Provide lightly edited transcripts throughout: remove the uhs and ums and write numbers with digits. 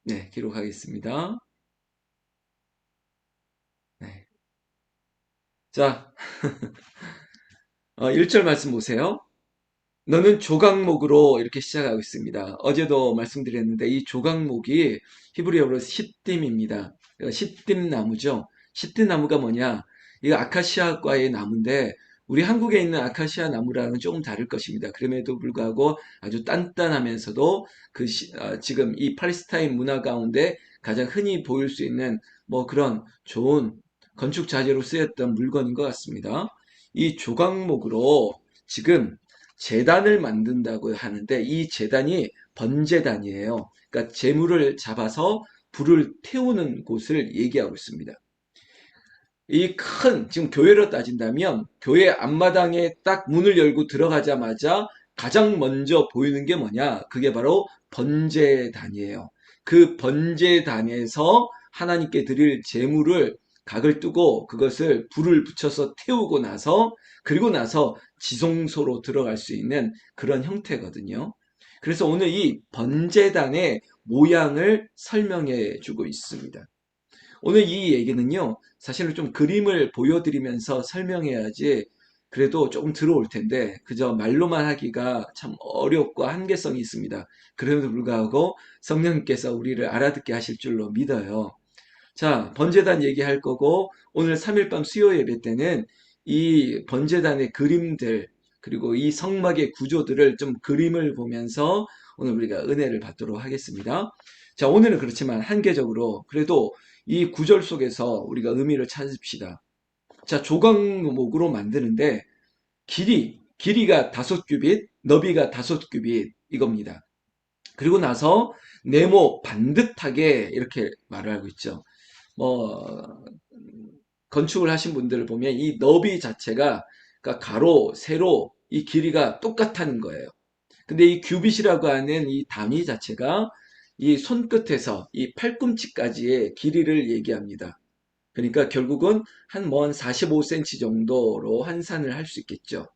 네, 기록하겠습니다. 네. 자, 1절 말씀 보세요. 너는 조각목으로 이렇게 시작하고 있습니다. 어제도 말씀드렸는데 이 조각목이 히브리어로 시딤입니다. 시딤 나무죠. 시딤 나무가 뭐냐? 이거 아카시아과의 나무인데 우리 한국에 있는 아카시아 나무랑은 조금 다를 것입니다. 그럼에도 불구하고 아주 단단하면서도 지금 이 팔레스타인 문화 가운데 가장 흔히 보일 수 있는 뭐 그런 좋은 건축 자재로 쓰였던 물건인 것 같습니다. 이 조각목으로 지금 제단을 만든다고 하는데 이 제단이 번제단이에요. 그러니까 재물을 잡아서 불을 태우는 곳을 얘기하고 있습니다. 지금 교회로 따진다면 교회 앞마당에 딱 문을 열고 들어가자마자 가장 먼저 보이는 게 뭐냐? 그게 바로 번제단이에요. 그 번제단에서 하나님께 드릴 제물을 각을 뜨고 그것을 불을 붙여서 태우고 나서 그리고 나서 지성소로 들어갈 수 있는 그런 형태거든요. 그래서 오늘 이 번제단의 모양을 설명해 주고 있습니다. 오늘 이 얘기는요, 사실은 좀 그림을 보여드리면서 설명해야지 그래도 조금 들어올 텐데, 그저 말로만 하기가 참 어렵고 한계성이 있습니다. 그럼에도 불구하고 성령님께서 우리를 알아듣게 하실 줄로 믿어요. 자, 번제단 얘기할 거고, 오늘 3일 밤 수요 예배 때는 이 번제단의 그림들, 그리고 이 성막의 구조들을 좀 그림을 보면서 오늘 우리가 은혜를 받도록 하겠습니다. 자, 오늘은 그렇지만 한계적으로 그래도 이 구절 속에서 우리가 의미를 찾읍시다. 자, 조각목으로 만드는데 길이가 5규빗, 너비가 5규빗 이겁니다. 그리고 나서 네모 반듯하게 이렇게 말을 하고 있죠. 뭐 건축을 하신 분들을 보면 이 너비 자체가 그러니까 가로, 세로 이 길이가 똑같다는 거예요. 근데 이 규빗이라고 하는 이 단위 자체가 이 손끝에서 이 팔꿈치까지의 길이를 얘기합니다. 그러니까 결국은 한 45cm 정도로 환산을 할 수 있겠죠.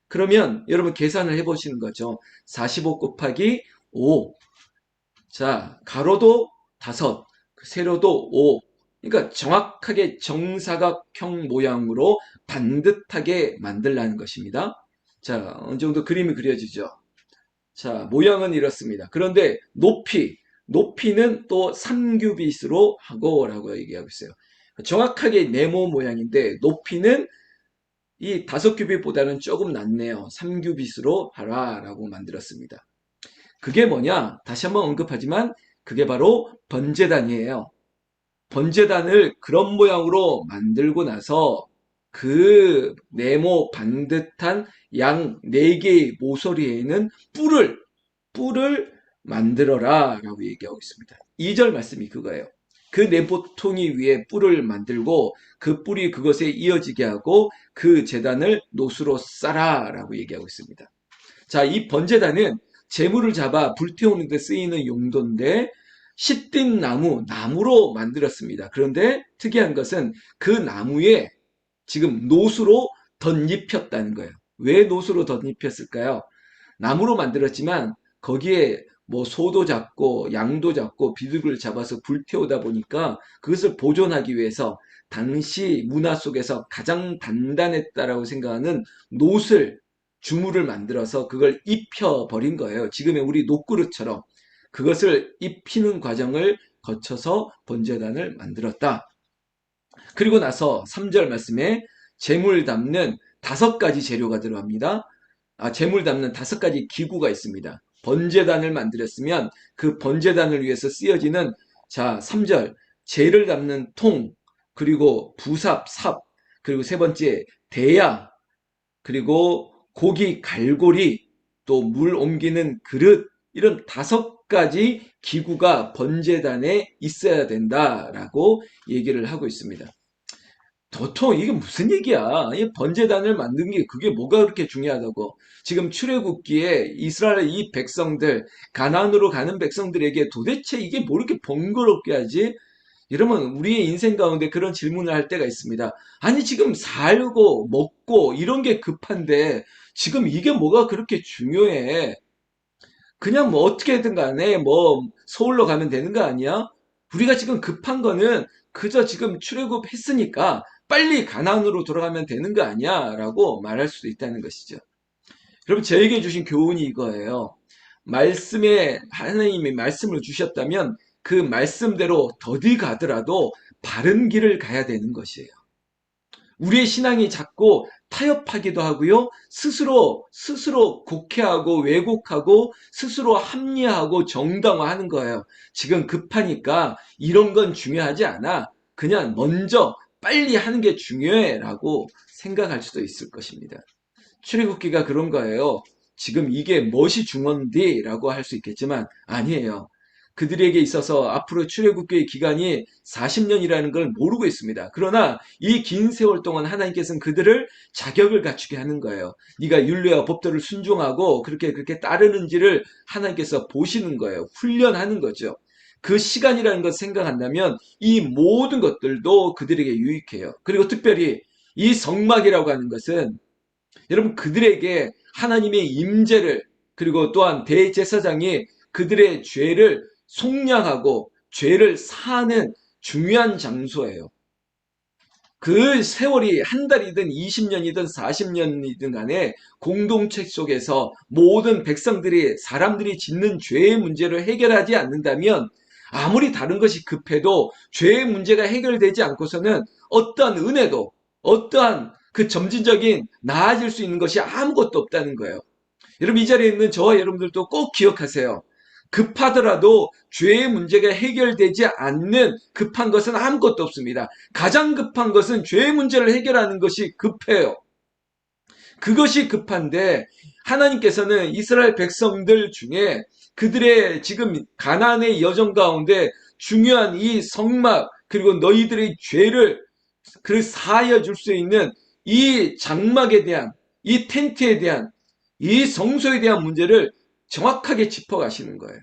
그러면 여러분 계산을 해보시는 거죠. 45 곱하기 5. 자, 가로도 5, 세로도 5. 그러니까 정확하게 정사각형 모양으로 반듯하게 만들라는 것입니다. 자, 어느 정도 그림이 그려지죠. 자, 모양은 이렇습니다. 그런데 높이는 또 3규빗으로 하고라고 얘기하고 있어요. 정확하게 네모 모양인데 높이는 이 5규빗보다는 조금 낮네요. 3규빗으로 하라라고 만들었습니다. 그게 뭐냐? 다시 한번 언급하지만 그게 바로 번제단이에요. 번제단을 그런 모양으로 만들고 나서 그 네모 반듯한 양 4개의 모서리에는 뿔을 만들어라 라고 얘기하고 있습니다. 2절 말씀이 그거예요. 그 네모통이 위에 뿔을 만들고 그 뿔이 그것에 이어지게 하고 그 제단을 노수로 쌓아 라고 얘기하고 있습니다. 자, 이 번제단은 재물을 잡아 불태우는 데 쓰이는 용도인데 나무로 만들었습니다. 그런데 특이한 것은 그 나무에 지금 노수로 덧입혔다는 거예요. 왜 노수로 덧입혔을까요? 나무로 만들었지만 거기에 뭐 소도 잡고 양도 잡고 비둘기를 잡아서 불태우다 보니까 그것을 보존하기 위해서 당시 문화 속에서 가장 단단했다라고 생각하는 노슬 주물을 만들어서 그걸 입혀버린 거예요. 지금의 우리 녹그릇처럼 그것을 입히는 과정을 거쳐서 번제단을 만들었다. 그리고 나서 3절 말씀에 재물 담는 5가지 재료가 들어갑니다. 재물 담는 5가지 기구가 있습니다. 번제단을 만들었으면 그 번제단을 위해서 쓰여지는 자 3절 재를 담는 통, 그리고 삽, 그리고 세 번째 대야, 그리고 고기 갈고리, 또 물 옮기는 그릇, 이런 5가지 기구가 번제단에 있어야 된다라고 얘기를 하고 있습니다. 도통 이게 무슨 얘기야? 이 번제단을 만든 게 그게 뭐가 그렇게 중요하다고? 지금 출애굽기에 이스라엘 이 백성들, 가나안으로 가는 백성들에게 도대체 이게 뭐 이렇게 번거롭게 하지? 이러면 우리의 인생 가운데 그런 질문을 할 때가 있습니다. 아니 지금 살고 먹고 이런 게 급한데 지금 이게 뭐가 그렇게 중요해? 그냥 뭐 어떻게든 간에 뭐 서울로 가면 되는 거 아니야? 우리가 지금 급한 거는 그저 지금 출애굽 했으니까 빨리 가나안으로 돌아가면 되는 거 아니야? 라고 말할 수도 있다는 것이죠. 여러분, 저에게 주신 교훈이 이거예요. 말씀에 하나님이 말씀을 주셨다면 그 말씀대로 더디 가더라도 바른 길을 가야 되는 것이에요. 우리의 신앙이 자꾸 타협하기도 하고요. 스스로 곡해하고 왜곡하고 스스로 합리화하고 정당화하는 거예요. 지금 급하니까 이런 건 중요하지 않아. 그냥 먼저 빨리 하는 게 중요해라고 생각할 수도 있을 것입니다. 출애굽기가 그런 거예요. 지금 이게 무엇이 중요한데라고 할 수 있겠지만 아니에요. 그들에게 있어서 앞으로 출애굽기의 기간이 40년이라는 걸 모르고 있습니다. 그러나 이 긴 세월 동안 하나님께서는 그들을 자격을 갖추게 하는 거예요. 네가 율례와 법도를 순종하고 그렇게 따르는지를 하나님께서 보시는 거예요. 훈련하는 거죠. 그 시간이라는 것 생각한다면 이 모든 것들도 그들에게 유익해요. 그리고 특별히 이 성막이라고 하는 것은 여러분, 그들에게 하나님의 임재를, 그리고 또한 대제사장이 그들의 죄를 속량하고 죄를 사하는 중요한 장소예요. 그 세월이 한 달이든 20년이든 40년이든 간에 공동체 속에서 모든 백성들이, 사람들이 짓는 죄의 문제를 해결하지 않는다면 아무리 다른 것이 급해도 죄의 문제가 해결되지 않고서는 어떠한 은혜도, 어떠한 그 점진적인 나아질 수 있는 것이 아무것도 없다는 거예요. 여러분, 이 자리에 있는 저와 여러분들도 꼭 기억하세요. 급하더라도 죄의 문제가 해결되지 않는 급한 것은 아무것도 없습니다. 가장 급한 것은 죄의 문제를 해결하는 것이 급해요. 그것이 급한데 하나님께서는 이스라엘 백성들 중에 그들의 지금 가나안의 여정 가운데 중요한 이 성막, 그리고 너희들의 죄를 사하여 줄 수 있는 이 장막에 대한, 이 텐트에 대한, 이 성소에 대한 문제를 정확하게 짚어가시는 거예요.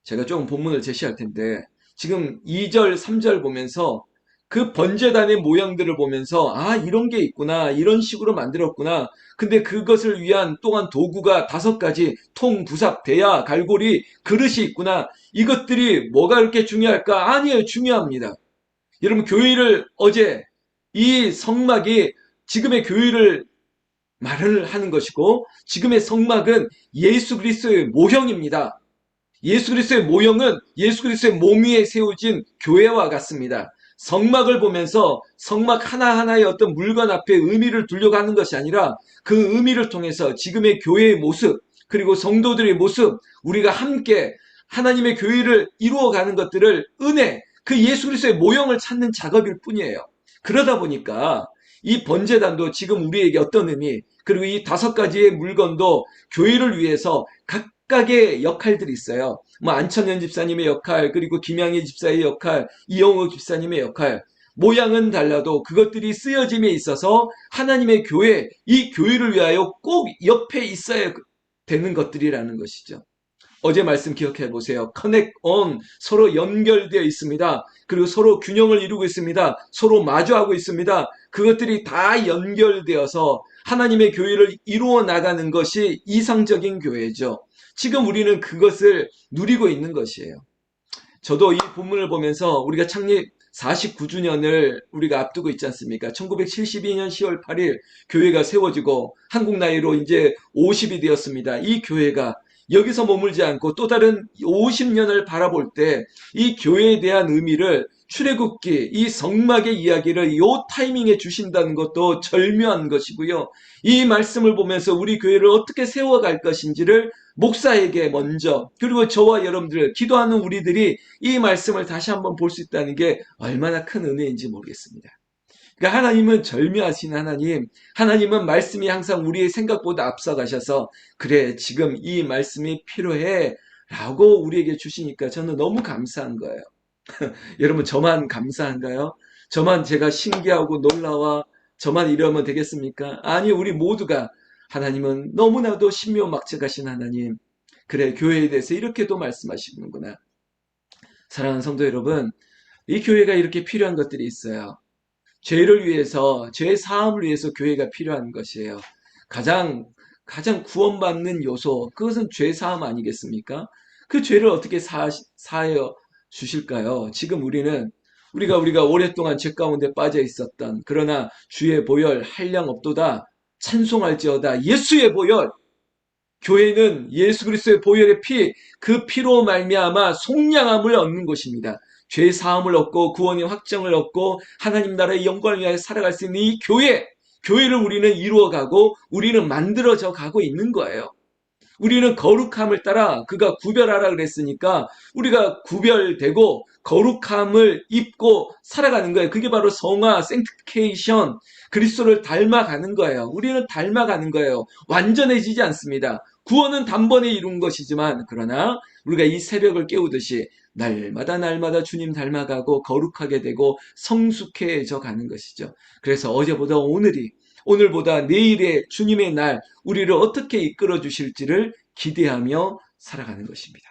제가 조금 본문을 제시할 텐데 지금 2절, 3절 보면서 그 번제단의 모양들을 보면서 아, 이런 게 있구나, 이런 식으로 만들었구나. 근데 그것을 위한 또한 도구가 5가지, 통, 부삽, 대야, 갈고리, 그릇이 있구나. 이것들이 뭐가 그렇게 중요할까? 아니에요, 중요합니다. 여러분, 교회를 어제 이 성막이 지금의 교회를 말을 하는 것이고, 지금의 성막은 예수 그리스도의 모형입니다. 예수 그리스도의 모형은 예수 그리스도의 몸 위에 세워진 교회와 같습니다. 성막을 보면서 성막 하나하나의 어떤 물건 앞에 의미를 두려고 하는 것이 아니라 그 의미를 통해서 지금의 교회의 모습, 그리고 성도들의 모습, 우리가 함께 하나님의 교회를 이루어가는 것들을 은혜, 그 예수 그리스도의 모형을 찾는 작업일 뿐이에요. 그러다 보니까 이 번제단도 지금 우리에게 어떤 의미, 그리고 이 5가지의 물건도 교회를 위해서 각각의 역할들이 있어요. 뭐 안천현 집사님의 역할, 그리고 김양희 집사의 역할, 이영호 집사님의 역할, 모양은 달라도 그것들이 쓰여짐에 있어서 하나님의 교회, 이 교회를 위하여 꼭 옆에 있어야 되는 것들이라는 것이죠. 어제 말씀 기억해 보세요. 커넥 온, 서로 연결되어 있습니다. 그리고 서로 균형을 이루고 있습니다. 서로 마주하고 있습니다. 그것들이 다 연결되어서 하나님의 교회를 이루어 나가는 것이 이상적인 교회죠. 지금 우리는 그것을 누리고 있는 것이에요. 저도 이 본문을 보면서 우리가 창립 49주년을 우리가 앞두고 있지 않습니까? 1972년 10월 8일 교회가 세워지고 한국 나이로 이제 50이 되었습니다. 이 교회가 여기서 머물지 않고 또 다른 50년을 바라볼 때 이 교회에 대한 의미를 출애굽기, 이 성막의 이야기를 이 타이밍에 주신다는 것도 절묘한 것이고요. 이 말씀을 보면서 우리 교회를 어떻게 세워갈 것인지를 목사에게 먼저, 그리고 저와 여러분들, 기도하는 우리들이 이 말씀을 다시 한번 볼 수 있다는 게 얼마나 큰 은혜인지 모르겠습니다. 그러니까 하나님은 절묘하신 하나님, 하나님은 말씀이 항상 우리의 생각보다 앞서가셔서 그래, 지금 이 말씀이 필요해 라고 우리에게 주시니까 저는 너무 감사한 거예요. 여러분, 저만 감사한가요? 저만 제가 신기하고 놀라워 저만 이러면 되겠습니까? 아니, 우리 모두가, 하나님은 너무나도 신묘막측하신 하나님, 그래, 교회에 대해서 이렇게도 말씀하시는구나. 사랑하는 성도 여러분, 이 교회가 이렇게 필요한 것들이 있어요. 죄를 위해서, 죄 사함을 위해서 교회가 필요한 것이에요. 가장 가장 구원받는 요소, 그것은 죄 사함 아니겠습니까? 그 죄를 어떻게 사하여 주실까요? 지금 우리가 오랫동안 죄 가운데 빠져 있었던, 그러나 주의 보혈 한량 없도다 찬송할지어다. 예수의 보혈, 교회는 예수 그리스도의 보혈의 피, 그 피로 말미암아 속량함을 얻는 것입니다. 죄 사함을 얻고 구원의 확정을 얻고 하나님 나라의 영광을 위하여 살아갈 수 있는 이 교회를 우리는 이루어가고 우리는 만들어져 가고 있는 거예요. 우리는 거룩함을 따라 그가 구별하라 그랬으니까 우리가 구별되고 거룩함을 입고 살아가는 거예요. 그게 바로 성화, sanctification, 그리스도를 닮아가는 거예요. 우리는 닮아가는 거예요. 완전해지지 않습니다. 구원은 단번에 이룬 것이지만, 그러나 우리가 이 새벽을 깨우듯이 날마다 주님 닮아가고 거룩하게 되고 성숙해져 가는 것이죠. 그래서 오늘보다 내일의 주님의 날, 우리를 어떻게 이끌어 주실지를 기대하며 살아가는 것입니다.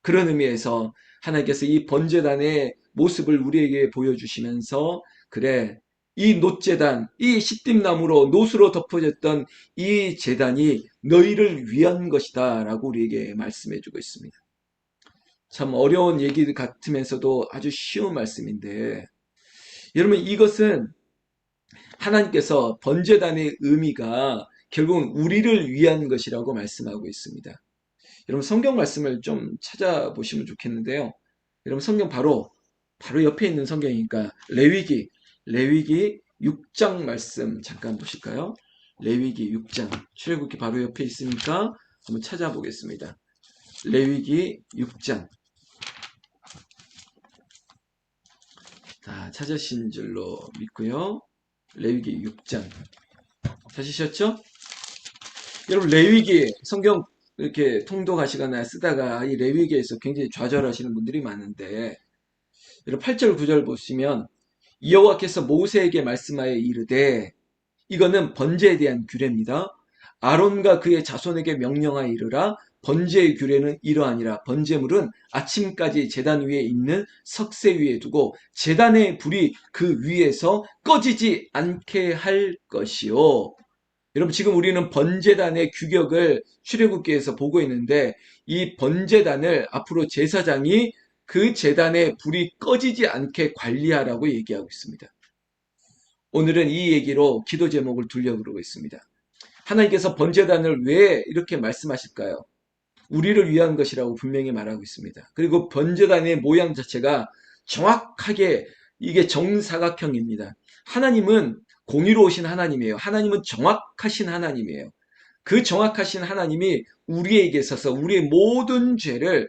그런 의미에서 하나님께서 이 번제단의 모습을 우리에게 보여주시면서, 그래, 이 놋제단, 이 시띠나무로 놋으로 덮어졌던 이 제단이 너희를 위한 것이다 라고 우리에게 말씀해 주고 있습니다. 참 어려운 얘기 같으면서도 아주 쉬운 말씀인데, 여러분, 이것은 하나님께서 번제단의 의미가 결국은 우리를 위한 것이라고 말씀하고 있습니다. 여러분, 성경 말씀을 좀 찾아보시면 좋겠는데요. 여러분, 성경 바로 옆에 있는 성경이니까 레위기 6장 말씀 잠깐 보실까요? 레위기 6장, 출애굽기 바로 옆에 있으니까 한번 찾아보겠습니다. 레위기 6장. 다 찾으신 줄로 믿고요. 레위기 6장. 찾으셨죠? 여러분, 레위기 성경 이렇게 통독하시거나 쓰다가 이 레위기에서 굉장히 좌절하시는 분들이 많은데, 여러분 8절 9절 보시면 여호와께서 모세에게 말씀하여 이르되, 이거는 번제에 대한 규례입니다. 아론과 그의 자손에게 명령하여 이르라. 번제의 규례는 이러하니라. 번제물은 아침까지 제단 위에 있는 석쇠 위에 두고 제단의 불이 그 위에서 꺼지지 않게 할 것이요. 여러분, 지금 우리는 번제단의 규격을 출애굽기에서 보고 있는데, 이 번제단을 앞으로 제사장이 그 제단의 불이 꺼지지 않게 관리하라고 얘기하고 있습니다. 오늘은 이 얘기로 기도 제목을 두려고 그러고 있습니다. 하나님께서 번제단을 왜 이렇게 말씀하실까요? 우리를 위한 것이라고 분명히 말하고 있습니다. 그리고 번제단의 모양 자체가 정확하게 이게 정사각형입니다. 하나님은 공의로우신 하나님이에요. 하나님은 정확하신 하나님이에요. 그 정확하신 하나님이 우리에게 있어서 우리의 모든 죄를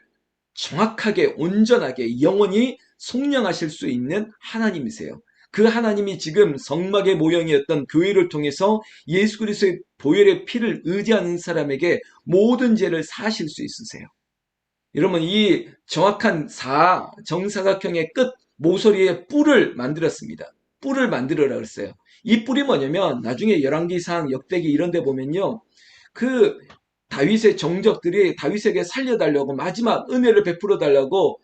정확하게 온전하게 영원히 속량하실 수 있는 하나님이세요. 그 하나님이 지금 성막의 모형이었던 교회를 통해서 예수 그리스도의 보혈의 피를 의지하는 사람에게 모든 죄를 사하실 수 있으세요. 여러분, 이 정확한 정사각형의 끝 모서리에 뿔을 만들었습니다. 뿔을 만들어라 그랬어요. 이 뿔이 뭐냐면 나중에 열왕기상, 역대기 이런 데 보면요, 그 다윗의 정적들이 다윗에게 살려달라고 마지막 은혜를 베풀어 달라고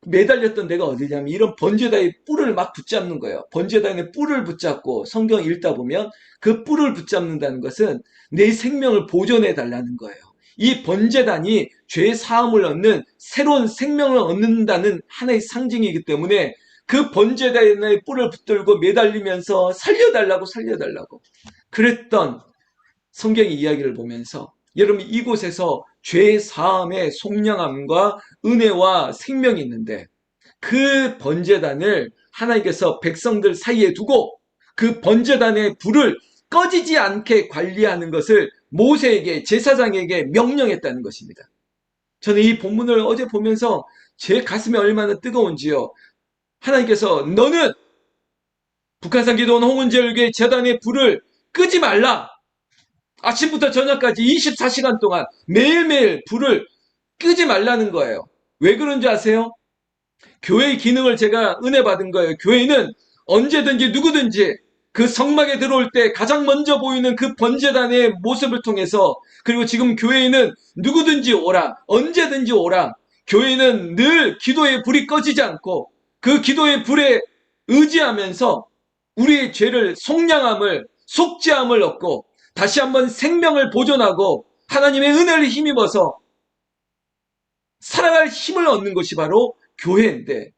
매달렸던 데가 어디냐면 이런 번제단의 뿔을 막 붙잡는 거예요. 번제단의 뿔을 붙잡고 성경 읽다 보면 그 뿔을 붙잡는다는 것은 내 생명을 보존해 달라는 거예요. 이 번제단이 죄 사함을 얻는 새로운 생명을 얻는다는 하나의 상징이기 때문에 그 번제단의 뿔을 붙들고 매달리면서 살려달라고 그랬던 성경의 이야기를 보면서, 여러분, 이곳에서 죄 사함의 속량함과 은혜와 생명이 있는데, 그 번제단을 하나님께서 백성들 사이에 두고 그 번제단의 불을 꺼지지 않게 관리하는 것을 모세에게, 제사장에게 명령했다는 것입니다. 저는 이 본문을 어제 보면서 제 가슴이 얼마나 뜨거운지요. 하나님께서 너는 북한산 기도원 홍은제일교회 제단의 불을 끄지 말라. 아침부터 저녁까지 24시간 동안 매일매일 불을 끄지 말라는 거예요. 왜 그런지 아세요? 교회의 기능을 제가 은혜 받은 거예요. 교회는 언제든지 누구든지 그 성막에 들어올 때 가장 먼저 보이는 그 번제단의 모습을 통해서, 그리고 지금 교회에는 누구든지 오라, 언제든지 오라. 교회는 늘 기도의 불이 꺼지지 않고 그 기도의 불에 의지하면서 우리의 죄를 속량함을, 속죄함을 얻고 다시 한번 생명을 보존하고 하나님의 은혜를 힘입어서 살아갈 힘을 얻는 것이 바로 교회인데,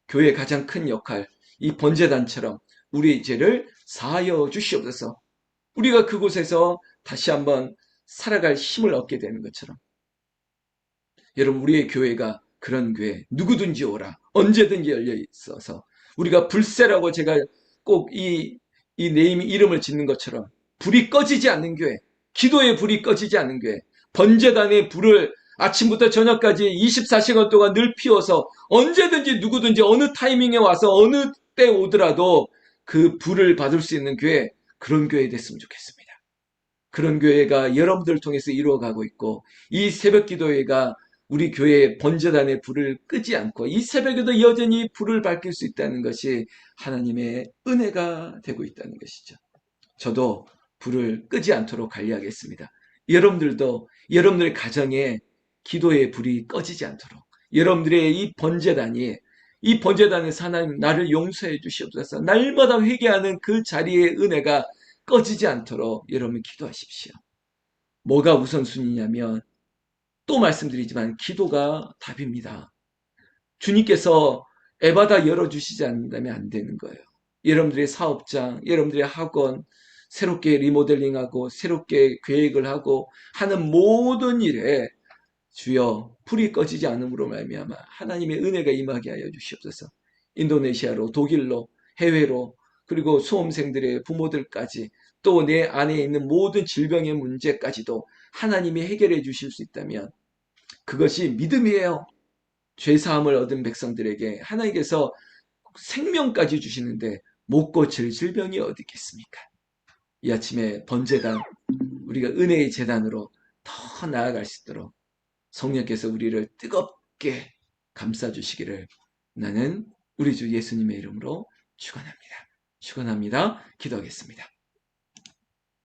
교회의 가장 큰 역할, 이 번제단처럼 우리의 죄를 사하여 주시옵소서. 우리가 그곳에서 다시 한번 살아갈 힘을 얻게 되는 것처럼, 여러분, 우리의 교회가 그런 교회, 누구든지 오라, 언제든지 열려 있어서, 우리가 불새라고 제가 꼭 이 네임 이름을 짓는 것처럼 불이 꺼지지 않는 교회, 기도의 불이 꺼지지 않는 교회, 번제단의 불을 아침부터 저녁까지 24시간 동안 늘 피워서 언제든지 누구든지 어느 타이밍에 와서 어느 때 오더라도 그 불을 받을 수 있는 교회, 그런 교회 됐으면 좋겠습니다. 그런 교회가 여러분들을 통해서 이루어가고 있고, 이 새벽 기도회가 우리 교회의 번제단의 불을 끄지 않고 이 새벽에도 여전히 불을 밝힐 수 있다는 것이 하나님의 은혜가 되고 있다는 것이죠. 저도 불을 끄지 않도록 관리하겠습니다. 여러분들도 여러분들의 가정에 기도의 불이 꺼지지 않도록, 여러분들의 이 번제단에서 하나님 나를 용서해 주시옵소서, 날마다 회개하는 그 자리의 은혜가 꺼지지 않도록 여러분 기도하십시오. 뭐가 우선순위냐면, 또 말씀드리지만 기도가 답입니다. 주님께서 에바다 열어주시지 않는다면 안 되는 거예요. 여러분들의 사업장, 여러분들의 학원, 새롭게 리모델링하고 새롭게 계획을 하고 하는 모든 일에 주여 불이 꺼지지 않음으로 말미암아 하나님의 은혜가 임하게 하여 주시옵소서. 인도네시아로, 독일로, 해외로, 그리고 수험생들의 부모들까지, 또 내 안에 있는 모든 질병의 문제까지도 하나님이 해결해 주실 수 있다면 그것이 믿음이에요. 죄사함을 얻은 백성들에게 하나님께서 생명까지 주시는데 못 고칠 질병이 어디 있겠습니까? 이 아침에 번제단, 우리가 은혜의 제단으로 더 나아갈 수 있도록 성령께서 우리를 뜨겁게 감싸주시기를 나는 우리 주 예수님의 이름으로 축원합니다. 축원합니다. 기도하겠습니다.